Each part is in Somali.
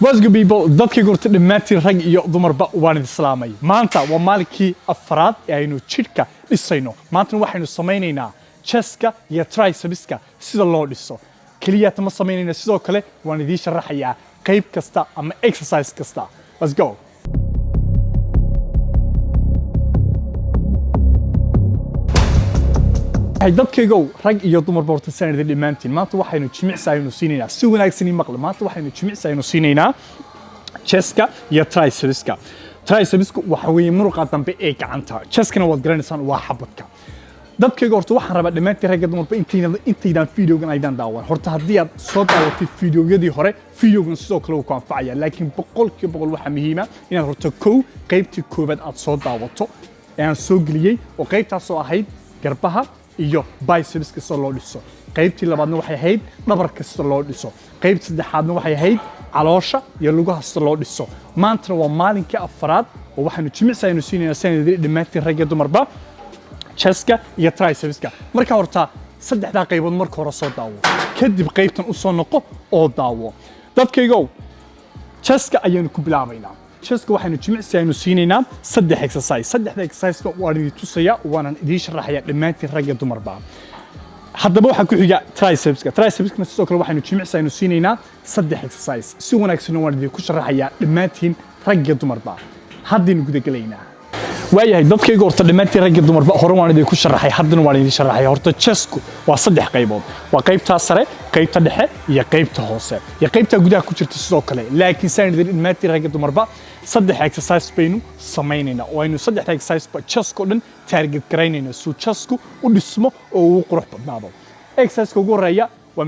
What's good people? Dadka goorta dhamaantiin rag iyo dumarba waan idin salaamay. Maanta waa maalikii afraad ee aynu jidhka dhisayno. Maanta waxaynu sameynaynaa chestka iyo tricepska sida loo dhiso. Kaliya tama sameynayna sidoo kale waan idin sharaxayaa qayb kasta ama exercise kasta. Let's go. dadkaygow rag iyo dumar boorta sanadii dhamaantiin maanta waxaynu jimicsaaynu siinaynaa si wanaagsan in maqla maanta waxaynu jimicsaaynu siinaynaa chestka iyo tricepska waxa weeye muruqa dambe ee gacanta chestkana waad garanaysaan waa xabadka dadkayga horta waxaan rabaa dhamaantiin rag iyo dumarba intaydaan videogan aydan daawan horta haddii aad soo daawatay videoyadii hore videogan sidoo kale uu ku anfacaya laakiin boqolkiiba boqol waxaa muhiima inaad horta qaybtii koobaad aad soo daawato ee aan soo geliyey oo qaybtaasoo ahayd garbaha iyo biceps kasta loo dhiso qaybtii labaadna waxay ahayd dhabar kasta loo dhiso qaybta saddexaadna waxay ahayd caloosha iyo lugaha kasta loo dhiso maanta waa maalinkii afraad oo waxaanu jimicsaaynu siinaynaa sanadii dhamaantiin rag iyo dumarba chestka iyo tricepska marka horta saddexda qaybood marka hore soo daawo kadib qaybtan u soo noqo oo daawo dadkaygow chestka ayaynu ku bilaabaynaa chestka waxaynu jimicsaaynu siinaynaa saddex exercise waan idin tusayaa waanan idin sharaxayaa dhamaantiin rag iyo dumarba haddaba waxaa ku xiga tricepska sidoo kale waxaynu jimicsaaynu siinaynaa saddex exercise si wanaagsan waan idin ku sharaxayaa dhamaantiin rag iyo dumarba haddaynu gudagalaynaa waayahay dadkayga horta dhamaantiin rag iyo dumarba hore waan idin ku sharaxay haddana waan idin sharaxay horta chestku waa saddex qaybood waa qaybta sare qaybta dhexe iyo qaybta hoose iyo qaybta gudaha ku jirta sidoo kale laakiin sanadii dhamaantiin rag iyo dumarba saddex exercise baynu sameynayna oo aynu saddex exercise ba chestku dhan target garaynayna soo chestku u dhismo oo uu qurux badnaado exercise ugu horeeya waa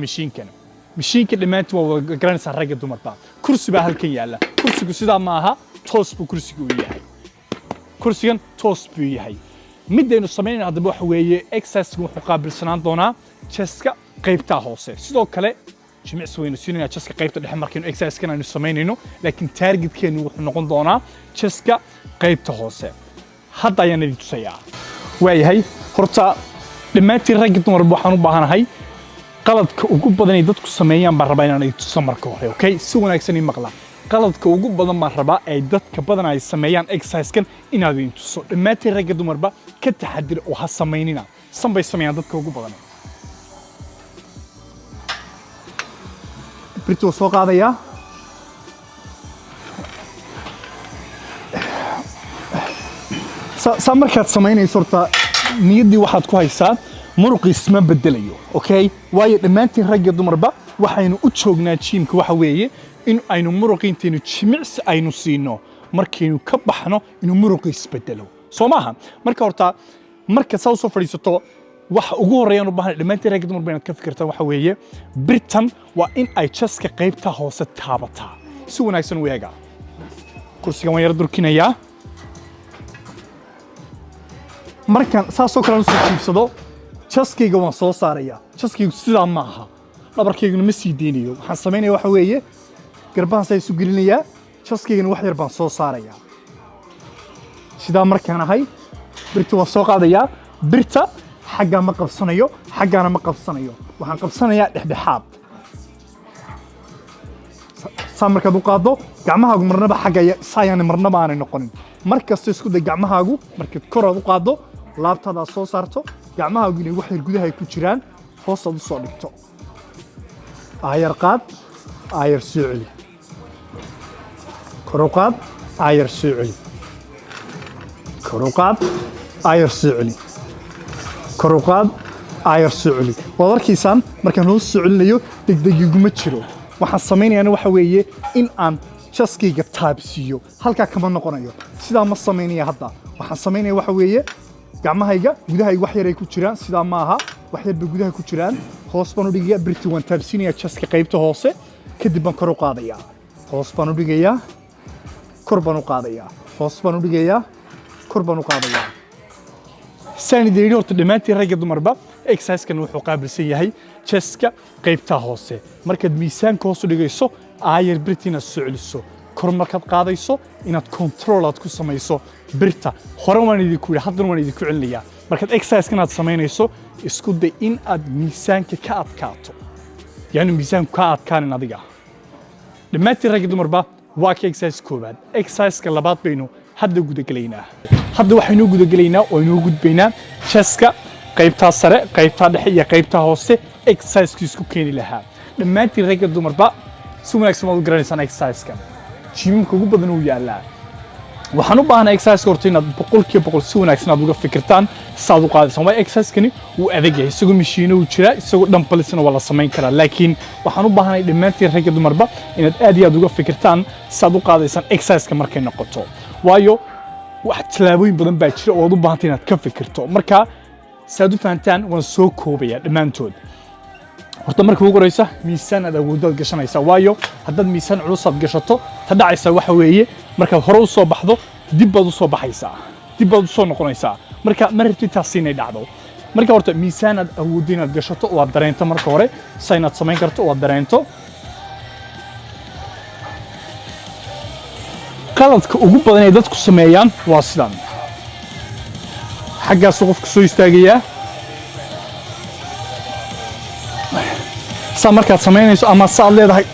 mishiinka dhamaantiin waa garanaysaa rag iyo dumarba kursi baa halkan yaala kursigu sidaa ma aha toos buu kursigu u yahay kursigan toos buu yahay midaynu sameynayna haddaba waxa weeye exercise wuxuu qaabilsanaan doonaa chestka qaybta hoose sidoo kale jimicsi waynu siinaynaa chestka qaybta dhexe markaynu exercise-kan aynu samaynayno laakiin targetkeenu wuxuu noqon doonaa chestka qaybta hoose hadda ayaan idin tusayaa waayahay horta dhammaantiin rag iyo dumarba waxaan u baahanahay qaladka ugu badan ay dadku sameeyaan baan rabaa inaan idin tuso marka hore okay si wanaagsan in maqla qaladka ugu badan baan rabaa ay dadka badan ay sameeyaan exercise-kan inaad idin tuso dhammaantiin rag iyo dumarba ka taxadir oo ha samaynina sanbay sameeyaan dadka ugu badan بريتو سوق هذا يا سامركات سميني صورتا نيدي واحد كويسة مرقي اسمه بدليو اوكي واي لما انت رجع دمربا waxaynu u joognaa jiimka waxa weeye in aynu muruqiinteenu jimicsi aynu siino markaynu ka baxno inuu muruqi isbedelo Soomaha marka horta marka soo fadhiisato waxa ugu horeeyaan u baahan dhamaantii rag dumar baan ka fikirtaa waxa weeye Britain waa in ay chestka qaybta hoose taabataa si wanaagsan u eega kursiga waan yar durkinayaa markan saasoo kale soo jiibsado chestkayga waan soo saaraya chestkaygu sidaa ma aha dhabarkayguna ma sii deynayo waxaan sameynaya waxa weeye garbaha say isu gelinayaa chestkaygana wax yar baan soo saaraya sidaa markaan ahay birta waan soo qaadayaa birta حاجة ما قبصنيو حاجة أنا ما قبصنيو وحن قبصنيا دحدحاب سامر كدو قادو جمعها جو مرنا بحاجة سايان مرنا ما أنا نقولين مركز تسكو ده جمعها جو مركز كرة دو قادو لابت هذا صوص صارتو جمعها جو نوحي الجودة هاي كوتشران فوسط دو صالحتو عير قاد عير سعلي كروقاد عير سعلي كروقاد عير سعلي كروقاد عير سعلي وضركيسان markaan hoos socodlayo degdegiguma jiro waxaan sameynayana waxa weeye in aan chestkayga taabsiyo halka kama noqonayo sida ma sameynaya hadda waxaan sameynaya waxa weeye gacmahayga gudaha wax yar ay ku jiraan sida ma aha wax yar gudaha ku jiraan hoos baan u dhigayaa birti waan taabsinaya chestka qaybta hoose kadib baan kor u qaadayaa hoos baan u dhigayaa kor baan u qaadayaa hoos baan u dhigayaa kor baan u qaadayaa sanadii horta dhamaantii rag iyo dumarba exercise-kan wuxuu qaabilsan yahay chestka qaybta hoose markaad miisaanka hoos u dhigayso ayar birtina socoliso kor markaad qaadayso inaad control aad ku samayso birta hore waan idinku yiri haddana waan idinku celinayaa markaad exercise-kan aad samaynayso isku day in aad miisaanka ka adkaato yani miisaanka ka adkaan adiga dhammaantiin rag iyo dumarba waa ka exercise koobaad exercise-ka labaad baynu hadda gudagelaynaa hadda waxaynu gudagelaynaa oo inuu gudbaynaa chestka qaybta sare qaybta dhexe iyo qaybta hoose exercise-ku isku keeni lahaa dhammaantiin rag iyo dumarba si wanaagsan waad u garanaysaan exercise-ka jimka ugu badan uu yaalaa waxaan u baahnaa exercise horta inaad boqolkiiba boqol si wanaagsan aad uga fikirtaan saad u qaadaysaan waa exercise-kani wuu adag yahay isagoo mishiino uu jira isagoo dhanbalisna waa la samayn karaa laakiin waxaan u baahnay dhammaantiin rag iyo dumarba inaad aad iyo aad uga fikirtaan saad u qaadaysaan exercise-ka markay noqoto waayo wax talaabooyin badan baa jira oo aad u baahantay inaad ka fikirto marka saad u fahantaan waan soo koobayaa dhammaantood horta marka ugu horeysa miisaan aad awoodaad gashanaysaa waayo haddaad miisaan culus aad gashato ta dhacaysa waxa weeye markaad hore u soo baxdo dib baad u soo baxaysaa dib baad u soo noqonaysaa marka ma rabtid taasi inay dhacdo marka horta miisaan aad awooddo inaad gashato oo aad dareento marka hore sa inaad samayn karto oo aad dareento qaladka ugu badan ee dadku sameeyaan waa sidan xaggaasuu qofka soo istaagayaa saa markaad samaynayso ama saad leedahay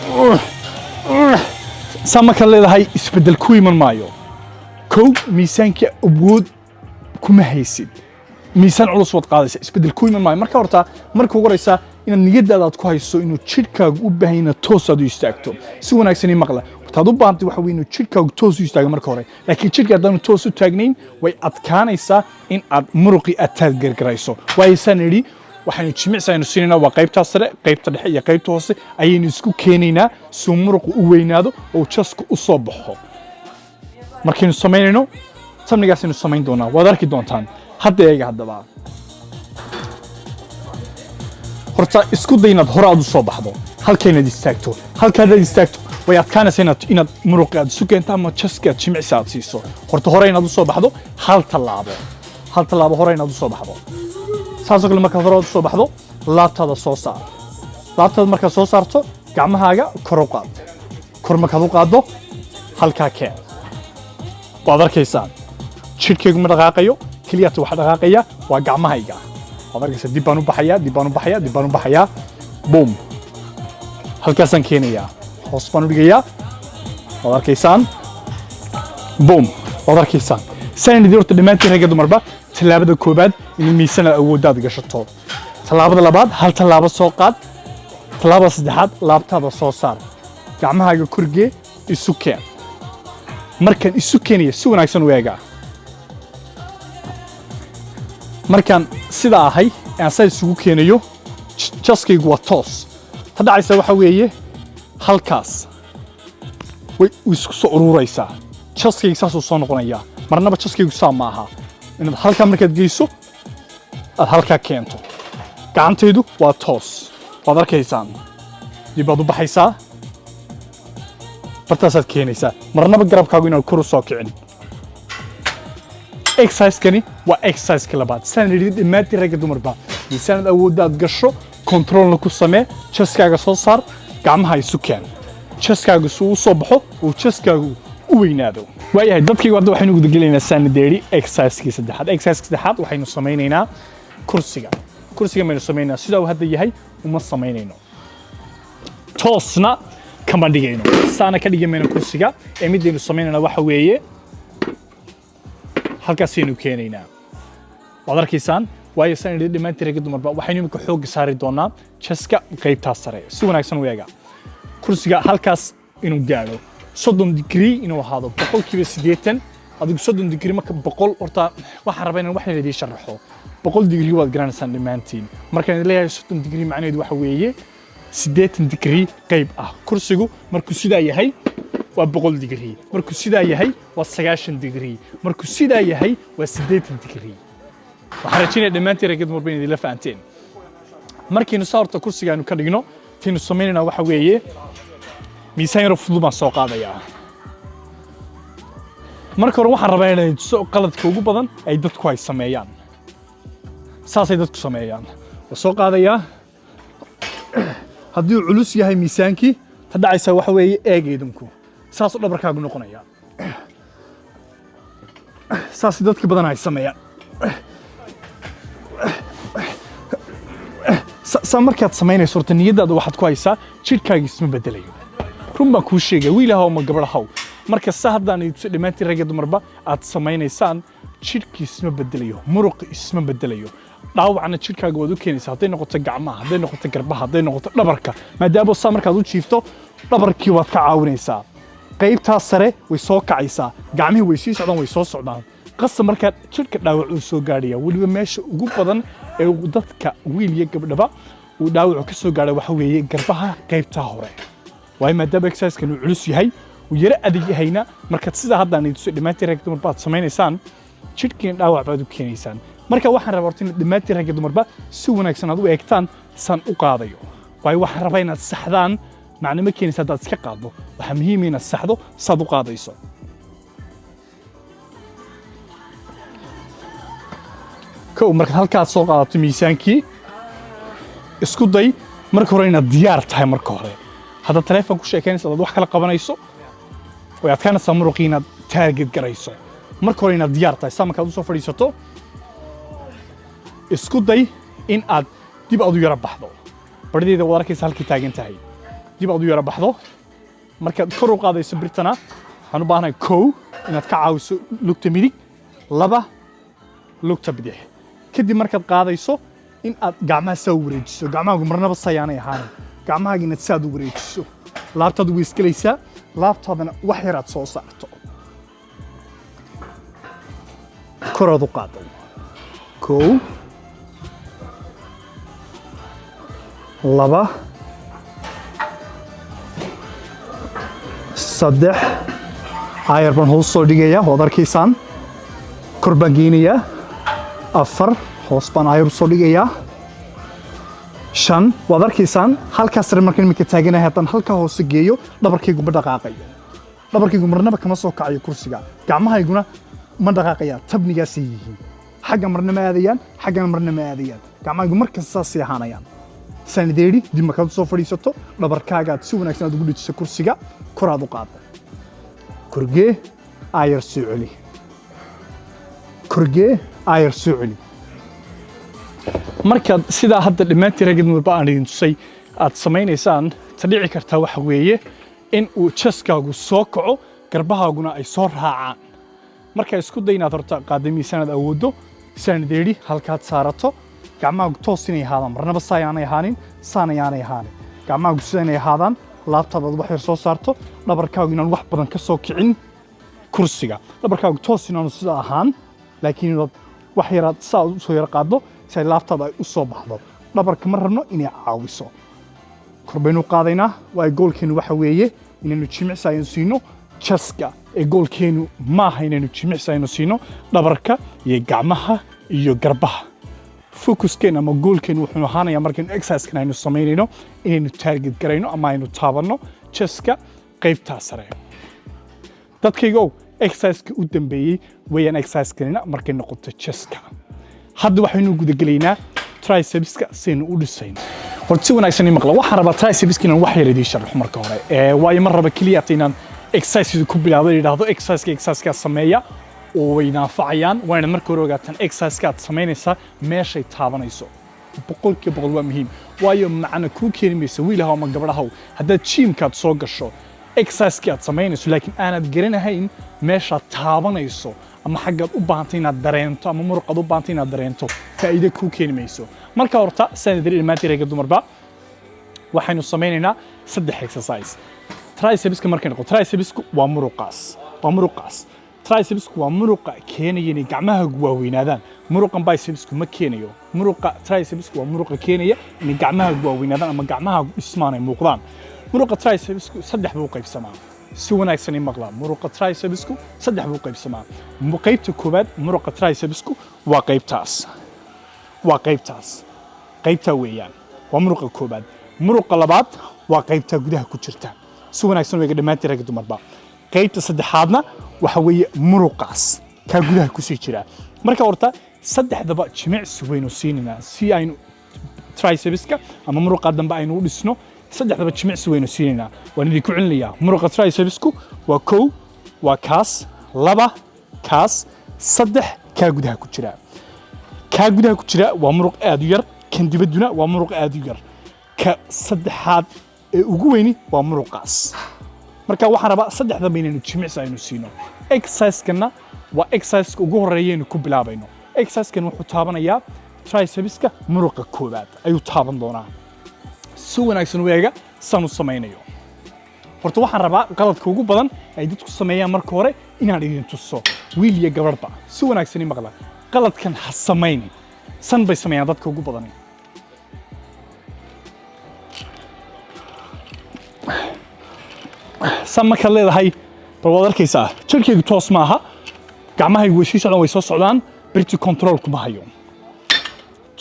saa markaad leedahay isbeddel ku iman maayo kow miisaanka awood kuma haysid miisaan culus waad qaadaysa isbeddel ku iman maayo marka horta marka ugu horeysa inaad niyadaada aad ku hayso inuu jidhkaagu u baahan yahay toos aad u istaagto si wanaagsan ii maqla waxaad u baahantay waxa weeye inuu jidhkaagu toos u istaago marka hore laakiin jidhka haddaanu toos u taagnayn way adkaanaysaa in aad muruqii aad taageergarayso waayo saan idhi waxaynu jimicsi aynu siinaynaa waa qaybta sare qaybta dhexe iyo qaybta hoose ayaynu isku keenaynaa si muruqu u weynaado oo jasku u soo baxo markaynu samaynayno tamnigaasaynu samayn doonaa waad arki doontaan hadda eega haddaba horta isku day inaad hore aad u soo baxdo halka inaad istaagto halka haddaad istaagto way adkaanaysaa inaad muruqi aad isu keento ama jaski aad jimicsi aad siiso horta hore inaad u soo baxdo hal tallaabo hore inaad u soo baxdo saasoo kale markaad hore u soo baxdo laabtaada soo saar laabtaada markaad soo saarto gacmahaaga kor u qaad kor markaad u qaaddo halkaa keen waad arkaysaan jidhkaygu ma dhaqaaqayo keliyaata waxa dhaqaaqaya waa gacmahayga waad arkaysaa dib baan u baxayaa boom halkaasaan keenayaa hoos baan u dhigayaa waad arkaysaan boom waad arkaysaan saan idin horta dhammaantiin ragga dumarba tallaabada koobaad in miisaan awooddaad gashato tallaabada labaad hal tallaabo soo qaad tallaabada saddexaad laabtaada soo saar gacmahaaga korgee isu keen markaan isu keenaya si wanaagsan u eega markaan sidaa ahay aan saa isugu keenayo jaskaygu waa toos ta dhacaysa waxa weeye halkaas way isku soo ururaysaa jaskayga saasuu soo noqonayaa marnaba jaskaygu saa ma aha inaad halkaa markaad geyso aad halkaa keento gacantaydu waa toos waad arkaysaan dib baad u baxaysaa bartaasaad keenaysaa marnaba garabkaagu inaad kor u soo kicin exercise-kani waa exercise-ka labaad saan idhi dhammaantiin ragga dumarba miisaanad awooddaad gasho controlna ku samee jaskaaga soo saar gacmaha isu keen jaskaaga suu u soo baxo oo jaskaagu u weynaado waayahay dadkaygu hadda waxaynu gudagelaynaa saanadeeri exercise-kii saddexaad waxaynu samaynaynaa kursiga baynu samaynaa sidaa uu hadda yahay uma samaynayno toosna kama dhigayno saana ka dhigi mayno kursiga ee midaynu samaynayna waxa weeye halkaasaynu keenaynaa waad arkaysaan waayo saan idhi dhammaantiin ragga dumarba waxaynu imika xoogga saari doonaa jaska qaybtaa sare si wanaagsan u eega kursiga halkaas inuu gaadho 30 degree inuu ahaado boqolkiiba 80 adigu 30 degree marka boqol horta waxaan rabaa inaan wax yar idin sharaxo 100 degree waad garanaysaan dhammaantiin markaan leeyahay 30 degree macnaheedu waxa weeye 80 degree qayb ah kursigu markuu sidaa yahay waa 100 degree markuu sidaa yahay waa 90 degree markuu sidaa yahay waa 80 degree waxaan rajaynayaa dhammaantiin ragga dumarba inay la fahanteen markiinu saa horta kursigaanu ka dhigno taynu samaynayna waxa weeye miisaan yar fudud baan soo qaadayaa marka hore waxaan rabaa inay qaladka ugu badan ay dadku ay sameeyaan saasay dadku sameeyaan waa soo qaadayaa haddii uu culus yahay miisaankii ta dhacaysa waxa weeye eegeedunku saasuu dhabarkaagu noqonayaa saasay dadka badan ay sameeyaan saa markaad samaynayso horta niyadaada waxaad ku haysaa jidhkaaga isma bedelayo run baan kuu sheegay wiilaha oo ma gabadhahow marka sa haddaan idin tuso dhammaantiin rag iyo dumarba aad samaynaysaan jidhkii isma bedelayo muruqi isma bedelayo dhaawacna jidhkaaga waad u keenaysaa hadday noqoto gacmaha hadday noqoto garbaha hadday noqoto dhabarka maadaama saa markaad u jiifto dhabarkii waad ka caawinaysaa qaybtaas sare way soo kacaysaa gacmihii way sii socdaan way soo socdaan qasab markaa jidhka dhaawac uu soo gaadhaya weliba meesha ugu badan ee dadka wiil iyo gabdhaba uu dhaawacu ka soo gaadhay waxa weeye garbaha qaybtaa hore waayo maadaama exercise-kan uu culus yahay uu yara adag yahayna markaad sidaa haddaan idin tuso dhammaantiin rag dumar baad samaynaysaan jidhkiina dhaawac baad u keenaysaan marka waxaan rabaa horta inaad dhammaantiin rag dumarba si wanaagsan aad u eegtaan san u qaadayo waayo waxaan rabaa inaad saxdaan macna ma keenaysa haddaad iska qaaddo waxaa muhiim inaad saxdo saad u qaadayso kow markaad halkaad soo qaadato miisaankii isku day marka hore inaad diyaar tahay marka hore haddaad taleefon ku sheekaynaysa adaad wax kala qabanayso way adkaanaysaa muruqii inaad taarget garayso marka hore inaad diyaar tahay saa markaad u soo fadhiisato isku day in aad dib aad u yara baxdo barideeda waad arkaysa halkii taagan tahay dib aad u yara baxdo markaad kor u qaadayso birtana waxaan u baahanahay kow inaad ka caawiso lugta midig laba lugta bidix kadib markaad qaadayso in aad gacmaha saa u wareejiso gacmahaagu marnaba sayaanay ahaanin gacmahaaga inaad saad u wareejiso laabtaadu way iskalaysaa laabtaadana wax yar aad soo saarto koraad u qaado kow laba saddex ayar baan hoos soo dhigayaa waad arkaysaan kor baan geynayaa afar hoos baan ayar u soo dhigayaa shan waad arkaysaan halkaas sare markaan iminka taaganahay haddaan halkaa hoose geeyo dhabarkaygu ma dhaqaaqayo dhabarkaygu marnaba kama soo kacayo kursiga gacmahayguna ma dhaqaaqayaan tabnigaasay yihiin xagga marna ma aadayaan xaggana marna ma aadayaan gacmahaygu markasta saasay ahaanayaan sanadeeri dib markaad u soo fadhiisato dhabarkaagaad si wanaagsan aad ugu dhijiso kursiga koraad u qaado korgee ayar soo celi korgee ayar soo celi markaad sidaa hadda dhammaantiin rag dumarba aan idin tusay aad samaynaysaan ta dhici kartaa waxa weeye in uu jaskaagu soo kaco garbahaaguna ay soo raacaan markaa isku day inaad horta qaadda miisaanaad awooddo sanadeeri halkaad saarato gacmahaagu toos inay ahaadaan marnaba saa ayaanay ahaanin saan ayaanay ahaanin gacmahaagu sida inay ahaadaan laabtaadaad wax yar soo saarto dhabarkaagu inaan wax badan ka soo kicin kursiga dhabarkaagu toos inaanu sida ahaan laakiin inaad wax yaraad saa u soo yar qaaddo si ay laabtaada ay u soo baxdo dhabarka ma rabno inay caawiso kor baynu qaadaynaa waayo goolkeennu waxa weeye inaynu jimicsi aynu siino jaska ee goolkeennu maaha inaynu jimicsi aynu siino dhabarka iyo gacmaha iyo garbaha focuskeen ama goolkeen wuxuu ahaanayaa markaynu exercise-kan aynu samaynayno inaynu target garayno ama aynu taabanno jaska qaybtaa sare dadkaygow exercise-ka u dambeeyey wayaan exercise-kanina markay noqoto jaska hadda waxaynu gudagelaynaa tricepska saynu u dhisayno horta si wanaagsan i maqla waxaan rabaa tricepska inaan wax yar idiin sharxo marka hore waayo ma raba keliya inaan exercise ku bilaabo yidhaahdo exercise-ka sameeya oo way naafacayaan waana marka hore ogaataan exercise-ka aad samaynaysaa meeshay taabanayso boqolkiiba boqol waa muhiim waayo macna kuu keeni maysa wiilaha ama gabadhahow haddaad jiimkaad soo gasho exercise-ka aad samaynayso laakiin aanad garanahayn meeshaad taabanayso ama xaggaad u baahantay inaad dareento ama muruqaad u baahantay inaad dareento faa'iido kuu keeni mayso marka horta sanadari dhammaantiin ragga dumarba waxaynu samaynaynaa 3 exercise tricepska markay noqoto tricepsku waa muruqaas tricepsku waa muruqa keenaya inay gacmahaagu waaweynaadaan muruqan bicepsku ma keenayo muruqa tricepsku waa muruqa keenaya inay gacmahaagu waaweynaadaan ama gacmahaagu dhismaan ay muuqdaan muruqa tricepsku 3 buu qaybsamaa si wanaagsan i maqla muruqa tricepsku 3 buu qaybsamaa qaybta koobaad muruqa tricepsku waa qaybtaa weeyaan waa muruqa koobaad muruqa labaad waa qaybtaa gudaha ku jirta si wanaagsan way dhammaantiin rag dumarba qaybta saddexaadna waxa weeye muruqaas ka gudaha ku sii jira marka horta saddexdaba jimicsi waynu siinayna si aynu tricepska ama muruqa dambe aynu u dhisno saddexdaba jimicsi waynu siinayna waan idin ku celinayaa muruqa tricepsku waa kow waa kaas laba kaas saddex ka gudaha ku jira waa muruq aad u yar kan dibadduna waa muruq aad u yar ka saddexaad ee ugu weyni waa muruqaas marka waxaan rabaa saddexda inaynu jimicsi aynu siino exercise-kana waa exercise-ka ugu horeeyaynu ku bilaabayno exercise-kan wuxuu taabanayaa tricepska muruqa koobaad ayuu taaban doonaa si wanaagsan weega sanu samaynayo horta waxaan rabaa qaladka ugu badan ay dadku sameeyaan marka hore inaan idin tuso wiil iyo gabadhba si wanaagsan maqla qaladkan ha sameyn san bay sameeyaan dadka ugu badan sama ka leedahay bal waad arkaysaa jirkaygu toos maaha gacmahaygu way sii socdaan way soo socdaan birti control kuma hayo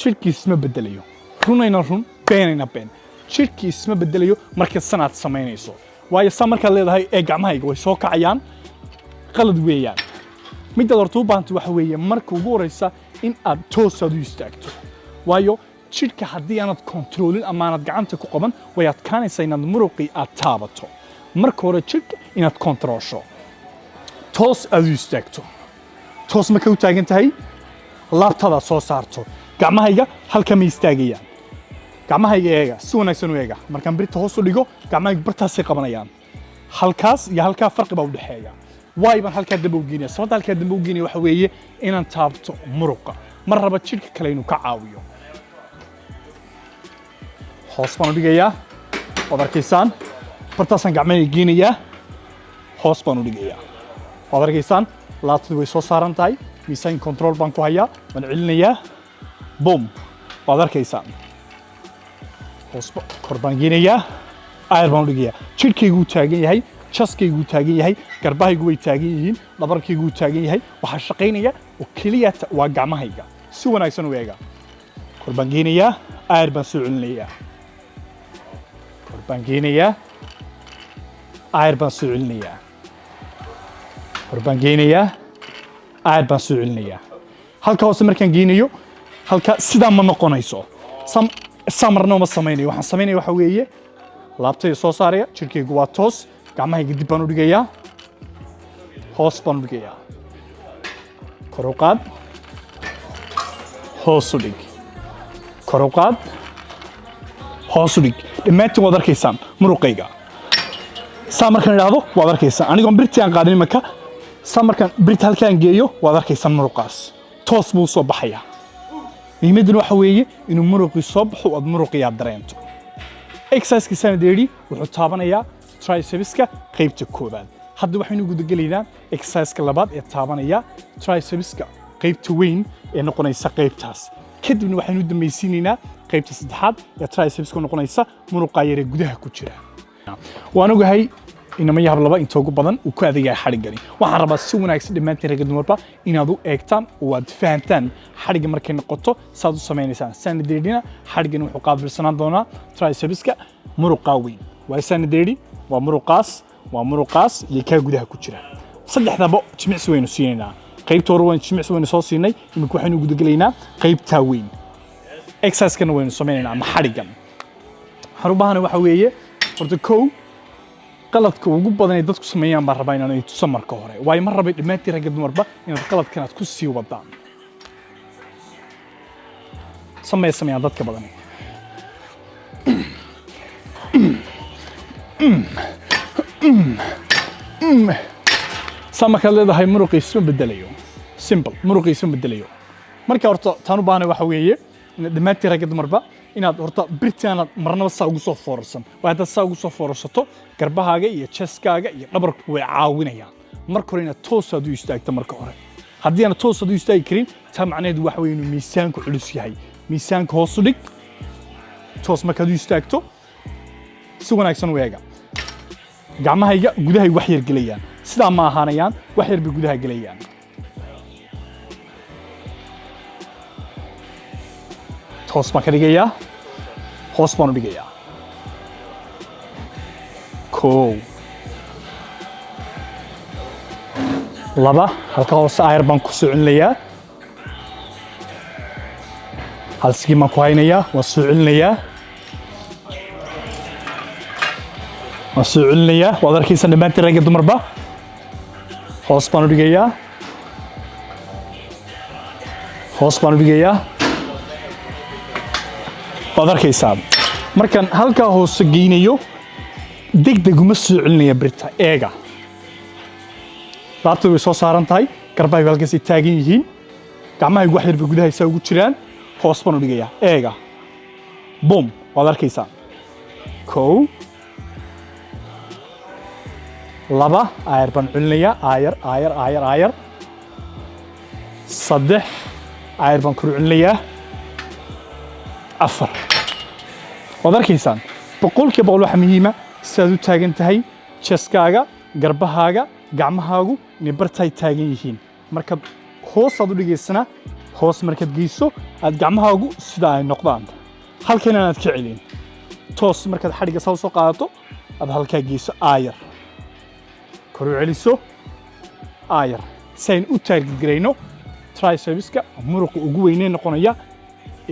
jirkiis ma bedelayo runayna run beenayna been jirkiis ma bedelayo marka sanaad samaynayso waayo sa marka leedahay ee gacmahayga way soo kacayaan qalad weeyaan midda horta u baahantay waxa weeye marka ugu horeysa in aad toos u istaagto waayo jirka haddii aanad controlin ama aanad gacanta ku qaban way adkaanaysaa inaad muruqii aad taabato marka hore jirka inaad controlsho toos aad u istaagto toos marka u taagan tahay laabtada soo saarto gacmahayga halka ma istaagayaan gacmahayga eega si wanaagsan u eega markaan birta hoos u dhigo gacmahayga bartaasay qabanayaan halkaas iyo halkaa farqi baa u dhaxeeya waay baan halkaa dambe u geynaya sababta halkaa dambe u geynaya waxa weeye inaan taabto muruqa mar raba jirka kale inuu ka caawiyo hoos baan u dhigayaa waad arkaysaan bartaasaan gacmahayga geynayaa hoos baan u dhigayaa waad arkaysaan laabtadu way soo saaran tahay miisaan control baan ku hayaa waan celinayaa boom waad arkaysaan hoos kor baan geynayaa ayar baan u dhigayaa jirkaygu taagan yahay jaskaygu taagan yahay garbahaygu way taagan yihiin dhabarkaygu taagan yahay waxaa shaqaynaya oo keliya waa gacmahayga si wanaagsan u eega kor baan geynayaa ayar baan soo celinayaa kor baan geynayaa ayar baan soo celinayaa kor baan geynayaa ayar baan soo celinayaa halka hoose markaan geynayo halka sidaa ma noqonayso samarna ma samaynayo waxaan samaynaya waxa weeye laabtayda soo saaraya jirkaygu waa toos gacmahayga dib baan u dhigayaa hoos baan u dhigayaa kor u qaad hoos u dhig kor u qaad hoos u dhig dhammaantiin waad arkaysaan muruqayga saa markaan idhaahdo waad arkaysaan anigoon birtii aan qaadin imanka saa markaan birta halkaan geeyo waad arkaysaan muruqaas toos buu soo baxayaa muhiimaduna waxa weeye inuu muruqii soo baxo aad muruqii aad dareento exercise-ka sanadeeri wuxuu taabanayaa tricepska qaybta koobaad hadda waxaynu gudagelaynaa exercise-ka labaad ee taabanaya tricepska qaybta weyn ee noqonaysa qaybtaas kadibna waxaynu dambaysiinaynaa qaybta saddexaad ee tricepska noqonaysa muruqa yar ee gudaha ku jira waan ogahay inama yahab laba inta ugu badan uu ku adeegaya xarigani waxaan rabaa si wanaagsan dhammaantiin ragga dumarba inaad u eegtaan oo aad fahantaan xariga markay noqoto saad u samaynaysaan sanadeerina xarigani wuxuu qaabilsanaan doonaa tricepska muruqa weyn waa sanadeeri waa muruqaas iyo kaa gudaha ku jira saddexdaba jimicsi waynu siinaynaa qaybta hore waan jimicsi waynu soo siinay imika waxaynu gudagelaynaa qaybta weyn exercise-kana waynu samaynaynaa ama xarigan waxaan u baahanahay waxa weeye horta kow qaladka ugu badan ee dadku sameeyaan baan rabaa inaan tuso marka hore waayo ma rabay dhammaantiin ragga dumarba inaad qaladkan aad ku sii wadaan sameeyaan dadka badan sama ka leedahay muruqiisa bedelayo simple muruqiisa bedelayo marka horta taan u baahnay waxa weeye in dhammaantiin ragga dumarba inaad horta birtaana marnaba saa ugu soo foorarsan waa hadda saa ugu soo foorarsato garbahaaga iyo chestkaaga iyo dhabarku way caawinayaan marka hore inaad toos aad u istaagto marka hore haddii aan toos aad u istaagi karin taa macnaheedu waxa weeye inuu miisaanku culus yahay miisaanka hoos u dhig toos markaad u istaagto si wanaagsan u eega gacmahayga gudahay wax yar gelayaan sidaa ma ahaanayaan wax yar bay gudaha gelayaan toos baan ka dhigayaa hoos baan u dhigayaa kow laba halka hoose ayar baan ku soo celinayaa halsigii baan ku haynayaa waan soo celinayaa waad arkaysan dhammaantiin ragga dumarba hoos baan u dhigayaa waad arkaysaa markaan halkaa hoose geynayo degdeg uma soo celinaya birta eega laabta way soo saaran tahay garbaha halkaas ay taagan yihiin gacmaha wax yar bay gudaha isa ugu jiraan hoos baan u dhigayaa eega boom waad arkaysaa kow laba aayar baan celinayaa aayar saddex aayar baan kor celinayaa afar waad arkaysaan boqolkiiba boqol waxa muhiima sidaad u taagan tahay chestkaaga garbahaaga gacmahaagu inay bartaay taagan yihiin markaad hoosaad u dhigaysana hoos markaad geyso aad gacmahaagu sida ay noqdaan halkan aad ka celin toos markaad xadhiga soo qaadato aad halkaa geyso aayar kor u celiso aayar sayn u taargetgarayno tricepska muruqa ugu weynee noqonaya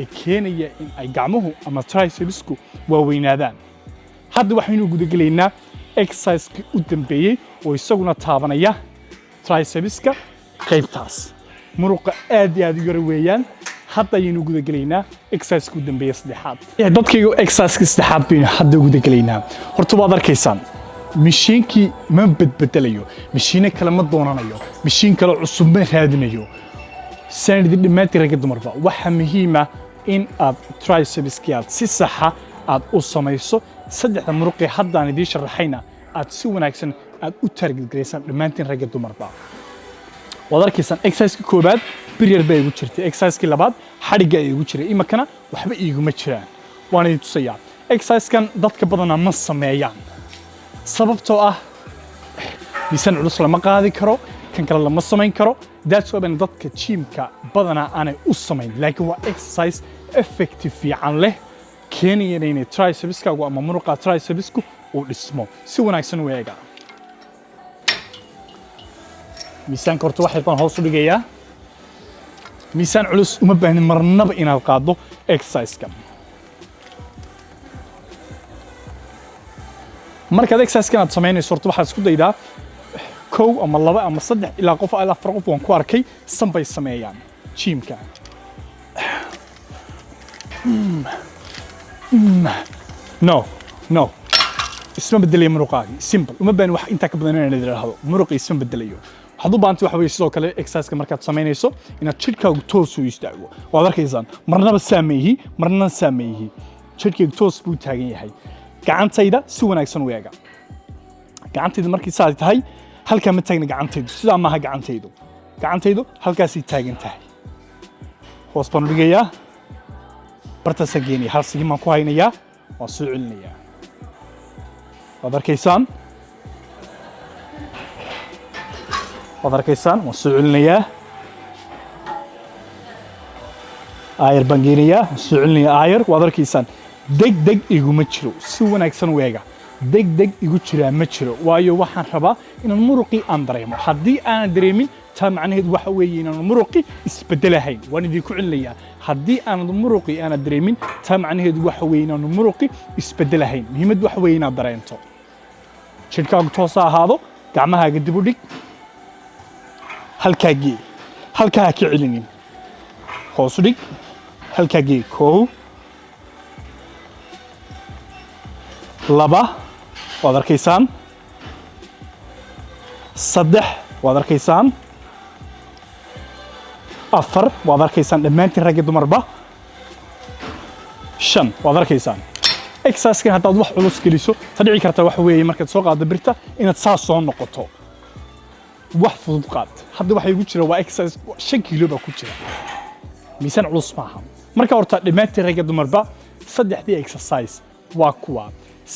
ee keenaya in ay gacmuhu ama tricepsku waaweynaadaan hadda waxaynu gudagelaynaa exercise-kii u dambeeyey oo isaguna taabanaya tricepska qaybtaas muruqa aad iyo aad u yar weeyaan hadda ayaynu gudagelaynaa exercise-kii u dambeeyey saddexaad dadkayga exercise-kii saddexaad baynu hadda gudagelaynaa horta waad arkaysaan mishiinkii ma bedbedelayo mishiine kale ma doonanayo mishiin kale cusub ma raadinayo sanadii dhammaantii ragga dumarba waxa muhiima in aad tricepskii aad si saxa aad u samayso saddexda muruqee haddaan idiin sharaxayna aad si wanaagsan aad u taargetgaraysaan dhammaantiin ragga dumarba waad arkaysaan exercise-kii koobaad biryar baa igu jirtay exercise-kii labaad xadhigga igu jiray imakana waxba iiguma jiraan waan idin tusayaa exercise-kan dadka badanaa ma sameeyaan sababtoo ah miisaan culus lama qaadi karo kan kale lama samayn karo that's why dadka gymka badanaa aanay u samayn laakiin waa exercise effective fiican leh keenayana inay tricepskaagu ama muruqa tricepsku uu dhismo si wanaagsan u eega miisaanka horta waxay baan hoos u dhigayaa miisaan culus uma baahnin marnaba inaad qaado exercise-kan markaad exercise-kan aad samaynayso horta waxaad isku daydaa kow ama laba ama saddex ilaa qof ilaa afar qof waan ku arkay sanbay sameeyaan gymka no isma bedelayo muruqaagii simple uma baahin wax intaa ka badan inaad idhaahdo muruqii isma bedelayo waxaad u baahantay waxa weeye sidoo kale exercise-ka markaad samaynayso inaad jidhkaagu toos u istaago waad arkaysaan marnaba saameeyi marnaba saameeyi jidhkaagu toos buu taagan yahay gacantayda si wanaagsan u eega gacantayda markii saad tahay halkaa ma taagna gacantaydu sidaa maaha gacantaydu halkaasay taagan tahay hoos baan u dhigayaa bartaasaan geenaya hal sigin baan ku haynayaa waan soo celinayaa waad arkaysaan waan soo celinayaa aayar baan geenayaa waan soo celinayaa aayar waad arkaysaan degdeg iguma jiro si wanaagsan u eega degdeg igu jiraa ma jiro waayo waxaan rabaa inaan muruqii aan dareemo haddii aanan dareemin taa macnaheedu waxa weeye inaan muruqii isbedelahayn waan idinku celinayaa haddii aanad muruqii aanad dareemin taa macnaheedu waxa weeye inaan muruqii isbedelahayn muhiimad waxa weeye inaad dareento jidhkaagu toos ha ahaado gacmahaaga dib u dhig halkaa gee halkaa ha ka celinin hoos u dhig halkaa gee kow laba waad arkaysaan saddex waad arkaysaan afar waad arkaysaan dhammaantiin ragga dumarba shan waad arkaysaan exercise-kan haddaad wax culus geliso ta dhici karta waxa weeye markaad soo qaaddo birta inaad saas soo noqoto wax fudud qaad hadda waxa igu jira waa exercise 5 kiilo baa ku jira miisaan culus maaha marka horta dhammaantiin ragga dumarba saddexdii exercise waa kuwa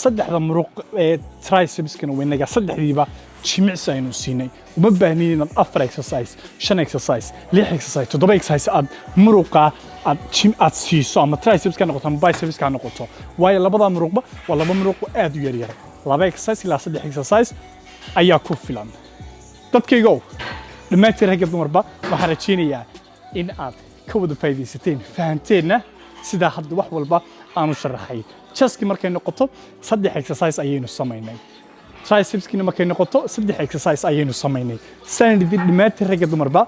saddexda muruq ee tricepskana weynaga saddexdiiba jimicsi aynu siinay uma baahnin inaad 4 exercise 5 exercise 6 exercise 7 exercise aad muruqa aad siiso ama tricepska noqoto ama bicepska noqoto waayo labada muruqba waa laba muruq aad u yar laba exercise ilaa 3 exercise ayaa ku filan dadkaygo dhammaantiin ragga dumarba waxaan rajaynayaa in aad ka wada faa'iidaysateen fahanteena sida hadda wax walba aanu sharaxay chestkii markay noqoto 3 exercise ayaynu samaynay tricepskina markay noqoto 3 exercise ayaynu samaynay sanadii dhammaantiin ragga dumarba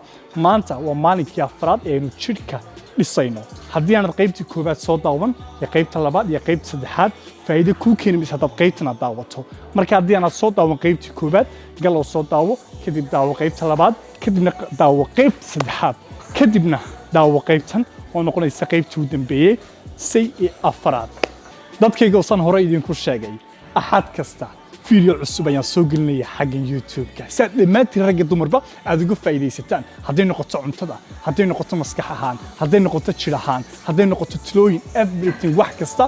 maanta waa maalinkii afraad ee aynu jidhka dhisayno haddii aanad qaybtii koowaad soo daawan iyo qaybta labaad iyo qaybta saddexaad faa'iido kuu keeni maysa haddaad qaybtana daawato marka haddii aanad soo daawan qaybtii koowaad galow soo daawo kadib daawo qaybta labaad kadibna daawo qaybta saddexaad kadibna daawo qaybtan oo noqonaysa qaybtii u dambeeyey say iyo afaraad dadkayga oo san hore idinku sheegay axad kasta فيديو عصب ayaan soo gelinaya xagga YouTube-ka si aad dhammaantiin rag iyo dumarba aad uga faa'iidaysataan hadday noqoto cuntada hadday noqoto maskax ahaan hadday noqoto jir ahaan hadday noqoto talooyin everything wax kasta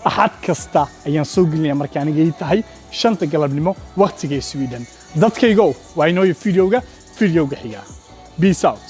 axad kasta ayaan soo gelinaya marka aniga ay tahay 5 galabnimo waqtiga Sweden dadkayga waa inoo videoga xiga peace out